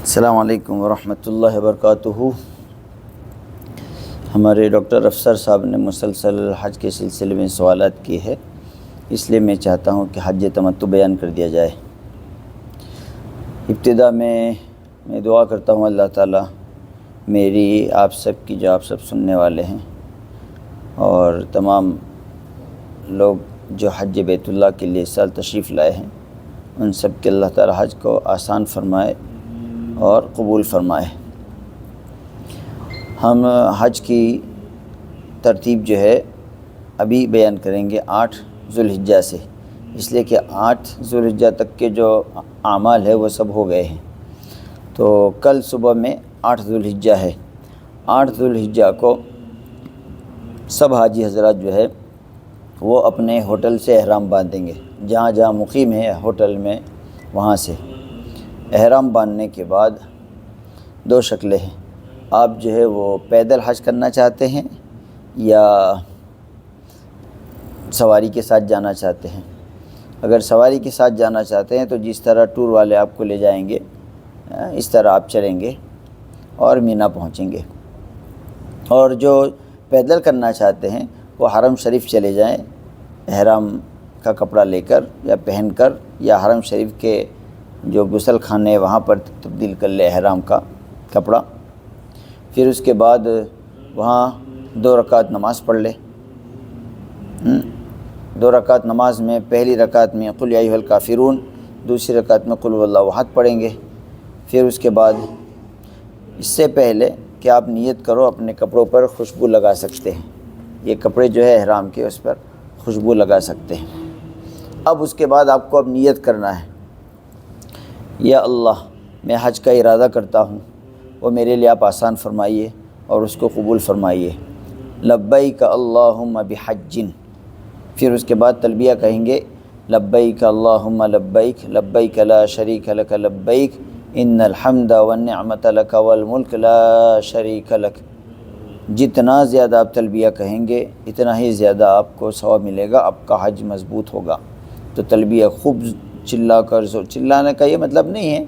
السلام علیکم ورحمۃ اللہ وبرکاتہ۔ ہمارے ڈاکٹر افسر صاحب نے مسلسل حج کے سلسلے میں سوالات کیے ہیں، اس لیے میں چاہتا ہوں کہ حج تمتع بیان کر دیا جائے۔ ابتدا میں دعا کرتا ہوں اللہ تعالیٰ میری آپ سب کی، جو آپ سب سننے والے ہیں، اور تمام لوگ جو حج بیت اللہ کے لیے اس سال تشریف لائے ہیں، ان سب کے اللہ تعالیٰ حج کو آسان فرمائے اور قبول فرمائے۔ ہم حج کی ترتیب جو ہے ابھی بیان کریں گے 8 ذوالحجہ سے، اس لیے کہ 8 ذوالحجہ تک کے جو اعمال ہے وہ سب ہو گئے ہیں۔ تو کل صبح میں 8 ذوالحجہ ہے۔ 8 ذوالحجہ کو سب حاجی حضرات جو ہے وہ اپنے ہوٹل سے احرام باندھیں گے، جہاں جہاں مقیم ہے ہوٹل میں، وہاں سے احرام باندھنے کے بعد 2 شکلیں ہیں۔ آپ جو ہے وہ پیدل حج کرنا چاہتے ہیں یا سواری کے ساتھ جانا چاہتے ہیں۔ اگر سواری کے ساتھ جانا چاہتے ہیں تو جس طرح ٹور والے آپ کو لے جائیں گے اس طرح آپ چلیں گے اور مینا پہنچیں گے۔ اور جو پیدل کرنا چاہتے ہیں وہ حرم شریف چلے جائیں، احرام کا کپڑا لے کر یا پہن کر، یا حرم شریف کے جو غسل خانے وہاں پر تبدیل کر لے احرام کا کپڑا۔ پھر اس کے بعد وہاں 2 رکعت نماز پڑھ لے۔ 2 رکعت نماز میں پہلی رکعت میں قل یا ایھا الکافرون، دوسری رکعت میں قل ھو اللہ احد پڑھیں گے۔ پھر اس کے بعد اس سے پہلے کہ آپ نیت کرو، اپنے کپڑوں پر خوشبو لگا سکتے ہیں۔ یہ کپڑے جو ہے احرام کے، اس پر خوشبو لگا سکتے ہیں۔ اب اس کے بعد آپ کو اب نیت کرنا ہے، یا اللہ میں حج کا ارادہ کرتا ہوں، وہ میرے لیے آپ آسان فرمائیے اور اس کو قبول فرمائیے۔ لبیک اللہم بحج۔ پھر اس کے بعد تلبیہ کہیں گے، لبیک اللہم لبیک، لبیک لا شریک لک لبیک، ان الحمد والنعمت لک والملک لا شریک لک۔ جتنا زیادہ آپ تلبیہ کہیں گے اتنا ہی زیادہ آپ کو ثواب ملے گا، آپ کا حج مضبوط ہوگا۔ تو تلبیہ خوب چلا کر، چلانے کا یہ مطلب نہیں ہے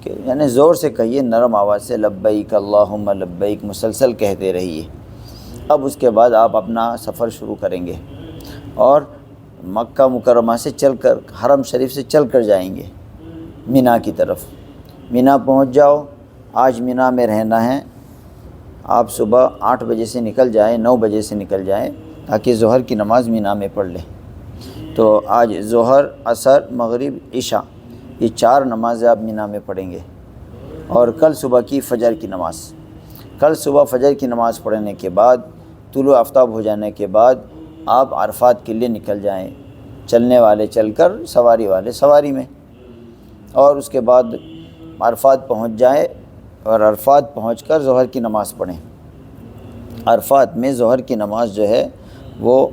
کہ یعنی زور سے کہیے، نرم آواز سے لبیک اللہم لبیک مسلسل کہتے رہیے۔ اب اس کے بعد آپ اپنا سفر شروع کریں گے اور مکہ مکرمہ سے چل کر، حرم شریف سے چل کر جائیں گے مینا کی طرف۔ مینا پہنچ جاؤ۔ آج مینا میں رہنا ہے۔ آپ صبح 8 بجے سے نکل جائیں، 9 بجے سے نکل جائیں، تاکہ ظہر کی نماز مینا میں پڑھ لیں۔ تو آج ظہر، عصر، مغرب، عشاء، یہ 4 نمازیں آپ مینا میں پڑھیں گے۔ اور کل صبح کی فجر کی نماز، کل صبح فجر کی نماز پڑھنے کے بعد، طلوع آفتاب ہو جانے کے بعد آپ عرفات کے لیے نکل جائیں، چلنے والے چل کر، سواری والے سواری میں۔ اور اس کے بعد عرفات پہنچ جائیں اور عرفات پہنچ کر ظہر کی نماز پڑھیں۔ عرفات میں ظہر کی نماز جو ہے وہ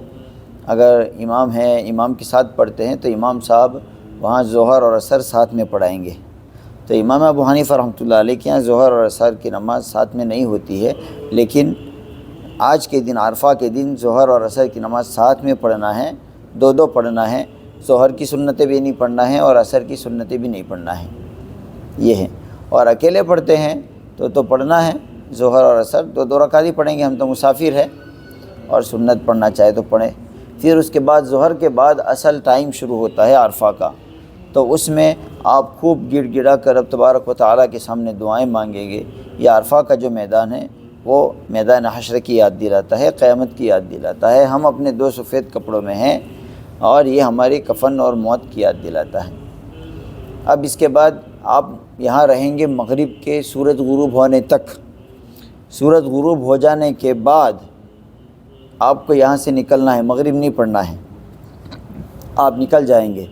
اگر امام ہے، امام کے ساتھ پڑھتے ہیں تو امام صاحب وہاں ظہر اور عصر ساتھ میں پڑھائیں گے۔ تو امام ابو حنیفہ رحمۃ اللہ علیہ کے یہاں ظہر اور عصر کی نماز ساتھ میں نہیں ہوتی ہے، لیکن آج کے دن، عرفہ کے دن، ظہر اور عصر کی نماز ساتھ میں پڑھنا ہے، 2 پڑھنا ہے۔ ظہر کی سنتیں بھی نہیں پڑھنا ہے اور عصر کی سنتیں بھی نہیں پڑھنا ہے، یہ ہے۔ اور اکیلے پڑھتے ہیں تو پڑھنا ہے ظہر اور عصر، 2 رکعت ہی پڑھیں گے، ہم تو مسافر ہیں، اور سنت پڑھنا چاہے تو پڑھیں۔ پھر اس کے بعد ظہر کے بعد اصل ٹائم شروع ہوتا ہے عرفہ کا، تو اس میں آپ خوب گڑ گڑا کر رب تبارک و تعالیٰ کے سامنے دعائیں مانگیں گے۔ یہ عرفہ کا جو میدان ہے وہ میدان حشر کی یاد دلاتا ہے، قیامت کی یاد دلاتا ہے۔ ہم اپنے 2 سفید کپڑوں میں ہیں اور یہ ہماری کفن اور موت کی یاد دلاتا ہے۔ اب اس کے بعد آپ یہاں رہیں گے مغرب کے سورج غروب ہونے تک۔ سورج غروب ہو جانے کے بعد آپ کو یہاں سے نکلنا ہے، مغرب نہیں پڑھنا ہے، آپ نکل جائیں گے۔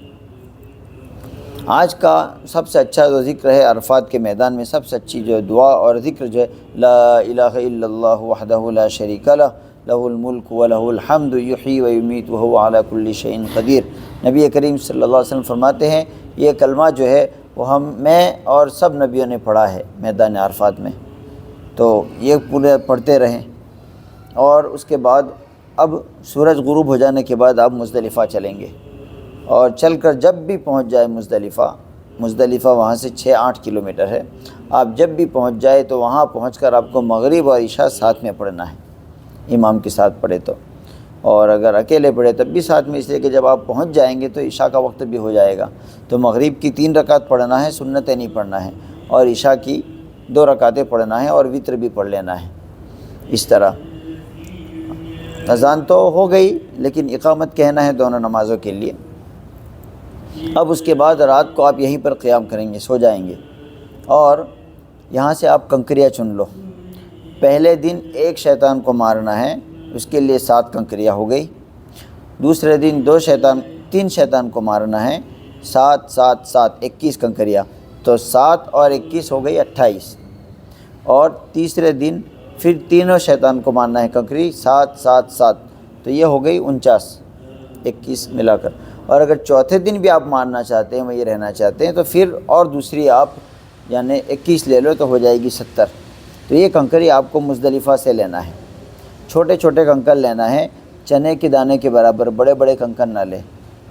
آج کا سب سے اچھا جو ذکر ہے عرفات کے میدان میں، سب سے اچھی جو دعا اور ذکر جو ہے، لا الہ الا اللہ وحدہ لا شریک لہ، لہ الملک و لہ الحمد یحیی و یمیت وہو علی کل شیء قدیر۔ نبی کریم صلی اللہ علیہ وسلم فرماتے ہیں یہ کلمہ جو ہے وہ میں اور سب نبیوں نے پڑھا ہے میدان عرفات میں، تو یہ پورے پڑھتے رہیں۔ اور اس کے بعد اب سورج غروب ہو جانے کے بعد آپ مزدلفہ چلیں گے، اور چل کر جب بھی پہنچ جائے مزدلفہ، مزدلفہ وہاں سے 6-8 کلومیٹر ہے. آپ جب بھی پہنچ جائے تو وہاں پہنچ کر آپ کو مغرب اور عشاء ساتھ میں پڑھنا ہے، امام کے ساتھ پڑھے تو، اور اگر اکیلے پڑھے تب بھی ساتھ میں، اس لیے کہ جب آپ پہنچ جائیں گے تو عشاء کا وقت بھی ہو جائے گا. تو مغرب کی 3 رکعت پڑھنا ہے، سنتیں نہیں پڑھنا ہے، اور عشاء کی 2 رکعتیں پڑھنا ہے، اور وتر بھی پڑھ لینا ہے. اس طرح اذان تو ہو گئی، لیکن اقامت کہنا ہے دونوں نمازوں کے لیے. اب اس کے بعد رات کو آپ یہیں پر قیام کریں گے، سو جائیں گے، اور یہاں سے آپ کنکریاں چن لو. پہلے دن ایک شیطان کو مارنا ہے، اس کے لیے 7 کنکریاں ہو گئی. دوسرے دن 3 شیطان کو مارنا ہے، 7 7 7 21 کنکریاں، تو 7 اور 21 ہو گئی 28. اور تیسرے دن پھر تینوں شیطان کو مارنا ہے کنکری، 7 7 7، تو یہ ہو گئی 49، 21 ملا کر. اور اگر چوتھے دن بھی آپ مارنا چاہتے ہیں، وہی رہنا چاہتے ہیں، تو پھر اور دوسری آپ یعنی 21 لے لو تو ہو جائے گی 70. تو یہ کنکری آپ کو مزدلفہ سے لینا ہے. چھوٹے چھوٹے کنکر لینا ہے، چنے کے دانے کے برابر، بڑے بڑے کنکر نہ لیں.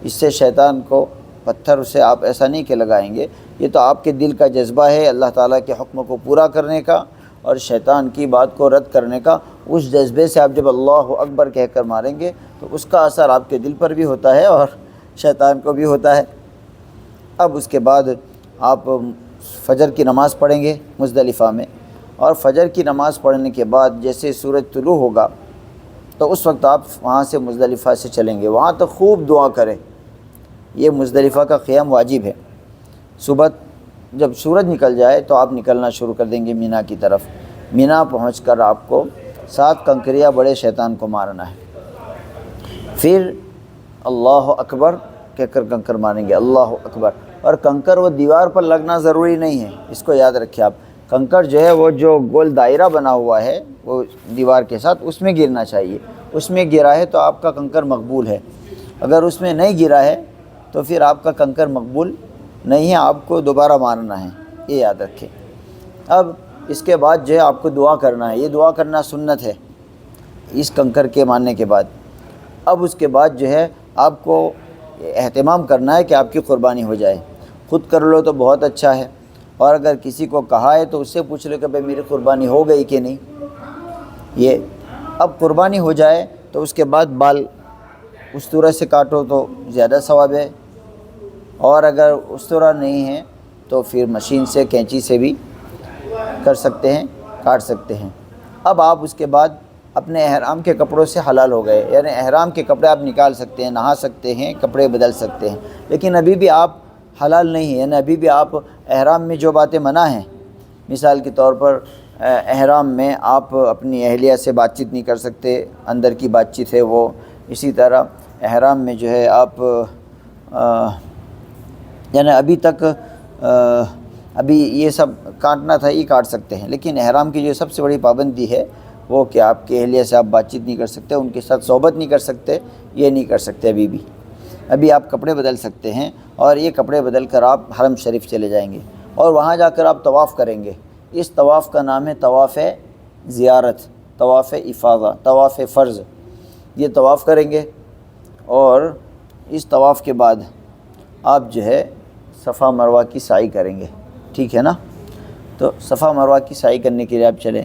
اس سے شیطان کو پتھر سے آپ ایسا نہیں کہ لگائیں گے، یہ تو آپ کے دل کا جذبہ ہے اللہ تعالیٰ کے حکم کو پورا کرنے کا اور شیطان کی بات کو رد کرنے کا. اس جذبے سے آپ جب اللہ اکبر کہہ کر ماریں گے تو اس کا اثر آپ کے دل پر بھی ہوتا ہے اور شیطان کو بھی ہوتا ہے. اب اس کے بعد آپ فجر کی نماز پڑھیں گے مزدلفہ میں، اور فجر کی نماز پڑھنے کے بعد جیسے سورج طلوع ہوگا تو اس وقت آپ وہاں سے مزدلفہ سے چلیں گے. وہاں تک خوب دعا کریں. یہ مزدلفہ کا قیام واجب ہے. صبح جب سورج نکل جائے تو آپ نکلنا شروع کر دیں گے مینا کی طرف. مینا پہنچ کر آپ کو 7 کنکریاں بڑے شیطان کو مارنا ہے. پھر اللہ اکبر کہہ کر کنکر ماریں گے، اللہ اکبر. اور کنکر وہ دیوار پر لگنا ضروری نہیں ہے، اس کو یاد رکھیں آپ. کنکر جو ہے وہ جو گول دائرہ بنا ہوا ہے وہ دیوار کے ساتھ، اس میں گرنا چاہیے. اس میں گرا ہے تو آپ کا کنکر مقبول ہے. اگر اس میں نہیں گرا ہے تو پھر آپ کا کنکر مقبول نہیں ہے، آپ کو دوبارہ مارنا ہے، یہ یاد رکھیں. اب اس کے بعد جو ہے آپ کو دعا کرنا ہے. یہ دعا کرنا سنت ہے اس کنکر کے مارنے کے بعد. اب اس کے بعد جو ہے آپ کو اہتمام کرنا ہے کہ آپ کی قربانی ہو جائے. خود کر لو تو بہت اچھا ہے، اور اگر کسی کو کہا ہے تو اس سے پوچھ لو کہ بھئی میری قربانی ہو گئی کہ نہیں. یہ اب قربانی ہو جائے تو اس کے بعد بال اس طرح سے کاٹو تو زیادہ ثواب ہے، اور اگر اس طرح نہیں ہے تو پھر مشین سے کینچی سے بھی کر سکتے ہیں، کاٹ سکتے ہیں. اب آپ اس کے بعد اپنے احرام کے کپڑوں سے حلال ہو گئے، یعنی احرام کے کپڑے آپ نکال سکتے ہیں، نہا سکتے ہیں، کپڑے بدل سکتے ہیں. لیکن ابھی بھی آپ حلال نہیں ہیں، یعنی ابھی بھی آپ احرام میں جو باتیں منع ہیں، مثال کے طور پر احرام میں آپ اپنی اہلیہ سے بات چیت نہیں کر سکتے، اندر کی بات چیت ہے وہ. اسی طرح احرام میں جو ہے آپ یعنی ابھی تک ابھی یہ سب کاٹنا تھا یہ کاٹ سکتے ہیں، لیکن احرام کی جو سب سے بڑی پابندی ہے وہ کہ آپ کے اہلیہ سے آپ بات چیت نہیں کر سکتے، ان کے ساتھ صحبت نہیں کر سکتے، یہ نہیں کر سکتے ابھی بھی. ابھی آپ کپڑے بدل سکتے ہیں، اور یہ کپڑے بدل کر آپ حرم شریف چلے جائیں گے، اور وہاں جا کر آپ طواف کریں گے. اس طواف کا نام ہے طواف زیارت، طواف افاضہ، طواف فرض. یہ طواف کریں گے، اور اس طواف کے بعد آپ جو ہے صفا مروہ کی سعی کریں گے. ٹھیک ہے نا؟ تو صفا مروہ کی سعی کرنے کے لیے آپ چلیں،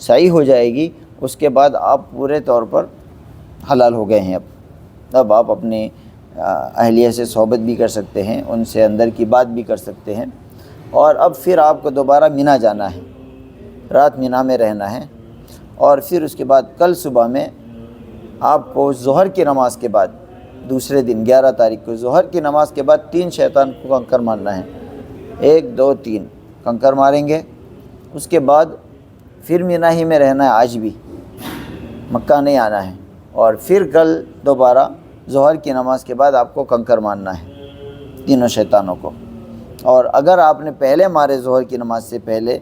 سعی ہو جائے گی، اس کے بعد آپ پورے طور پر حلال ہو گئے ہیں. اب آپ اپنے اہلیہ سے صحبت بھی کر سکتے ہیں، ان سے اندر کی بات بھی کر سکتے ہیں. اور اب پھر آپ کو دوبارہ مینا جانا ہے، رات مینا میں رہنا ہے. اور پھر اس کے بعد کل صبح میں آپ کو ظہر کی نماز کے بعد، دوسرے دن 11 تاریخ کو ظہر کی نماز کے بعد 3 شیطان کو کنکر مارنا ہے. 1 2 3 کنکر ماریں گے. اس کے بعد پھر مینا ہی میں رہنا ہے، آج بھی مکہ نہیں آنا ہے. اور پھر کل دوبارہ ظہر کی نماز کے بعد آپ کو کنکر مارنا ہے 3 شیطانوں کو. اور اگر آپ نے پہلے مارے ظہر کی نماز سے پہلے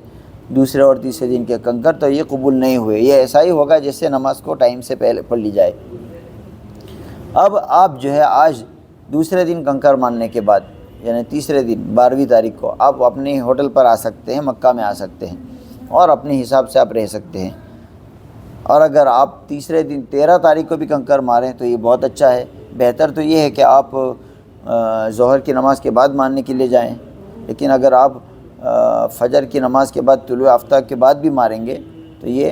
دوسرے اور تیسرے دن کے کنکر تو یہ قبول نہیں ہوئے. یہ ایسا ہی ہوگا جیسے نماز کو ٹائم سے پہلے پڑھ لی جائے. اب آپ جو ہے آج دوسرے دن کنکر مارنے کے بعد یعنی تیسرے دن 12ویں تاریخ کو آپ اپنے ہوٹل پر آ سکتے ہیں، مکہ میں آ سکتے ہیں، اور اپنے حساب سے آپ رہ سکتے ہیں. اور اگر آپ تیسرے دن 13 تاریخ کو بھی کنکر ماریں تو یہ بہت اچھا ہے. بہتر تو یہ ہے کہ آپ ظہر کی نماز کے بعد مارنے کے لیے جائیں، لیکن اگر آپ فجر کی نماز کے بعد طلوع آفتاب کے بعد بھی ماریں گے تو یہ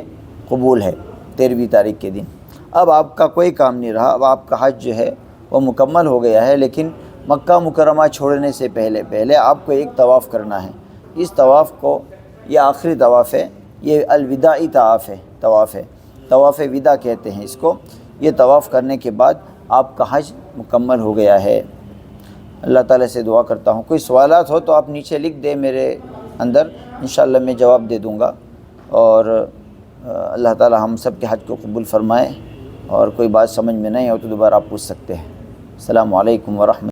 قبول ہے 13ویں تاریخ کے دن۔ اب آپ کا کوئی کام نہیں رہا، اب آپ کا حج جو ہے وہ مکمل ہو گیا ہے، لیکن مکہ مکرمہ چھوڑنے سے پہلے آپ کو ایک طواف کرنا ہے۔ اس طواف کو، یہ آخری طواف ہے، یہ الوداعی طواف ہے، طواف وداع کہتے ہیں اس کو۔ یہ طواف کرنے کے بعد آپ کا حج مکمل ہو گیا ہے۔ اللہ تعالیٰ سے دعا کرتا ہوں، کوئی سوالات ہو تو آپ نیچے لکھ دیں میرے اندر، انشاءاللہ میں جواب دے دوں گا، اور اللہ تعالیٰ ہم سب کے حج کو قبول فرمائے، اور کوئی بات سمجھ میں نہیں ہو تو دوبارہ آپ پوچھ سکتے ہیں۔ السلام علیکم ورحمۃ